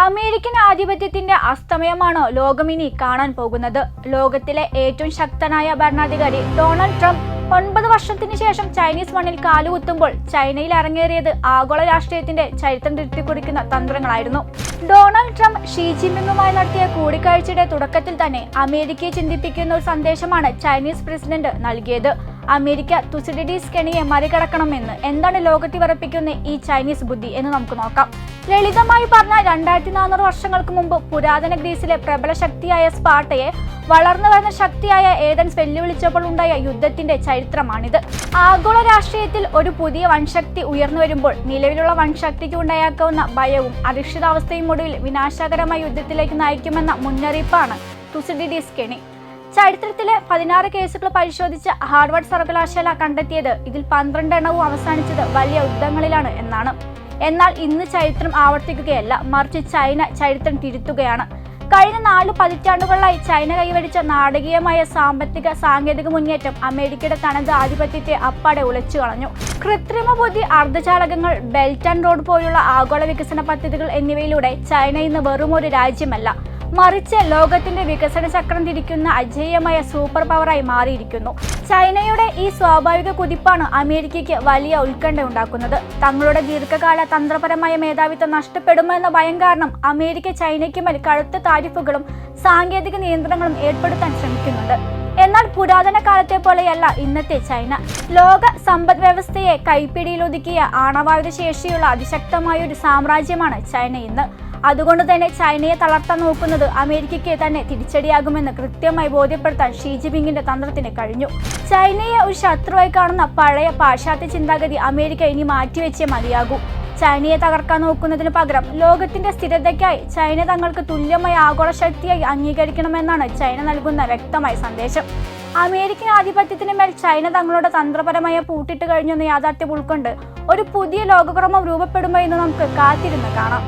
American ആധിപത്യത്തിന്റെ അസ്തമയമാണോ ലോകമിനി കാണാൻ പോകുന്നത്? ലോകത്തിലെ ഏറ്റവും ശക്തനായ ഭരണാധികാരി ഡൊണാൾഡ് ട്രംപ് 9 വർഷത്തിന് ശേഷം ചൈനീസ് മണ്ണിൽ കാലുകുത്തുമ്പോൾ ചൈനയിൽ അരങ്ങേറിയത് ആഗോള രാഷ്ട്രീയത്തിന്റെ ചരിത്രം തിരുത്തിക്കുറിക്കുന്ന തന്ത്രങ്ങളായിരുന്നു. ഡൊണാൾഡ് ട്രംപ് ഷീ ജിൻപിങ്ങുമായി നടത്തിയ കൂടിക്കാഴ്ചയുടെ തുടക്കത്തിൽ തന്നെ അമേരിക്കയെ ചിന്തിപ്പിക്കുന്ന ഒരു സന്ദേശമാണ് ചൈനീസ് പ്രസിഡന്റ് നൽകിയത്. അമേരിക്ക തുസിഡിഡീസ് കെണിയെ മറികടക്കണമെന്ന്. എന്താണ് ലോകത്തെ വിറപ്പിക്കുന്ന ഈ ചൈനീസ് ബുദ്ധി എന്ന് നമുക്ക് നോക്കാം. ലളിതമായി പറഞ്ഞാൽ 2400 വർഷങ്ങൾക്ക് മുമ്പ് പുരാതന ഗ്രീസിലെ പ്രബല ശക്തിയായ സ്പാർട്ടയെ വളർന്നു വരുന്ന ശക്തിയായ ഏതൻസ് വെല്ലുവിളിച്ചപ്പോൾ ഉണ്ടായ യുദ്ധത്തിന്റെ ചരിത്രമാണിത്. ആഗോള രാഷ്ട്രീയത്തിൽ ഒരു പുതിയ വൻശക്തി ഉയർന്നു വരുമ്പോൾ നിലവിലുള്ള വൻശക്തിക്ക് ഉണ്ടായേക്കാവുന്ന ഭയവും അരക്ഷിതാവസ്ഥയും ഒടുവിൽ വിനാശകരമായ യുദ്ധത്തിലേക്ക് നയിക്കുമെന്ന മുന്നറിയിപ്പാണ് തുസിഡിഡീസ് കെണി. ചരിത്രത്തിലെ 16 കേസുകൾ പരിശോധിച്ച ഹാർവാർഡ് സർവകലാശാല കണ്ടെത്തിയത് ഇതിൽ 12 എണ്ണവും അവസാനിച്ചത് വലിയ യുദ്ധങ്ങളിലാണ് എന്നാണ്. എന്നാൽ ഇന്ന് ചരിത്രം ആവർത്തിക്കുകയല്ല, മറിച്ച് ചൈന ചരിത്രം തിരുത്തുകയാണ്. കഴിഞ്ഞ 4 പതിറ്റാണ്ടുകളിലായി ചൈന കൈവരിച്ച നാടകീയമായ സാമ്പത്തിക സാങ്കേതിക മുന്നേറ്റം അമേരിക്കയുടെ തനത് ആധിപത്യത്തെ അപ്പാടെ ഉലച്ചു കളഞ്ഞു. കൃത്രിമ ബുദ്ധി, അർദ്ധചാലകങ്ങൾ, ബെൽറ്റ് ആൻഡ് റോഡ് പോലുള്ള ആഗോള വികസന പദ്ധതികൾ എന്നിവയിലൂടെ ചൈന ഇന്ന് വെറും ഒരു രാജ്യമല്ല, മറിച്ച് ലോകത്തിന്റെ വികസന ചക്രം തിരിക്കുന്ന അജേയമായ സൂപ്പർ പവറായി മാറിയിരിക്കുന്നു. ചൈനയുടെ ഈ സ്വാഭാവിക കുതിപ്പാണ് അമേരിക്കയ്ക്ക് വലിയ ഉത്കണ്ഠ ഉണ്ടാക്കുന്നത്. തങ്ങളുടെ ദീർഘകാല തന്ത്രപരമായ മേധാവിത്വം നഷ്ടപ്പെടുമോ എന്ന ഭയം കാരണം അമേരിക്ക ചൈനയ്ക്ക് മേൽ കടുത്ത താരിഫുകളും സാങ്കേതിക നിയന്ത്രണങ്ങളും ഏർപ്പെടുത്താൻ ശ്രമിക്കുന്നുണ്ട്. എന്നാൽ പുരാതന കാലത്തെ പോലെയല്ല ഇന്നത്തെ ചൈന. ലോക സമ്പദ് വ്യവസ്ഥയെ കൈപ്പിടിയിലൊതുക്കിയ ആണവായുധ ശേഷിയുള്ള അതിശക്തമായ ഒരു സാമ്രാജ്യമാണ് ചൈന ഇന്ന്. അതുകൊണ്ട് തന്നെ ചൈനയെ തളർത്താൻ നോക്കുന്നത് അമേരിക്കയ്ക്ക് തന്നെ തിരിച്ചടിയാകുമെന്ന് കൃത്യമായി ബോധ്യപ്പെടുത്താൻ ഷീ ജിൻപിങ്ങിന്റെ തന്ത്രത്തിന് കഴിഞ്ഞു. ചൈനയെ ഒരു ശത്രുവായി കാണുന്ന പഴയ പാശ്ചാത്യ ചിന്താഗതി അമേരിക്ക ഇനി മാറ്റിവെച്ചേ മതിയാകൂ. ചൈനയെ തകർക്കാൻ നോക്കുന്നതിന് പകരം ലോകത്തിന്റെ സ്ഥിരതയ്ക്കായി ചൈന തങ്ങൾക്ക് തുല്യമായ ആഗോള ശക്തിയായി അംഗീകരിക്കണമെന്നാണ് ചൈന നൽകുന്ന വ്യക്തമായ സന്ദേശം. അമേരിക്കൻ ആധിപത്യത്തിന് മേൽ ചൈന തങ്ങളുടെ തന്ത്രപരമായ പൂട്ടിട്ട് കഴിഞ്ഞെന്ന യാഥാർത്ഥ്യം ഉൾക്കൊണ്ട് ഒരു പുതിയ ലോകക്രമം രൂപപ്പെടുമോ എന്ന് നമുക്ക് കാത്തിരുന്ന് കാണാം.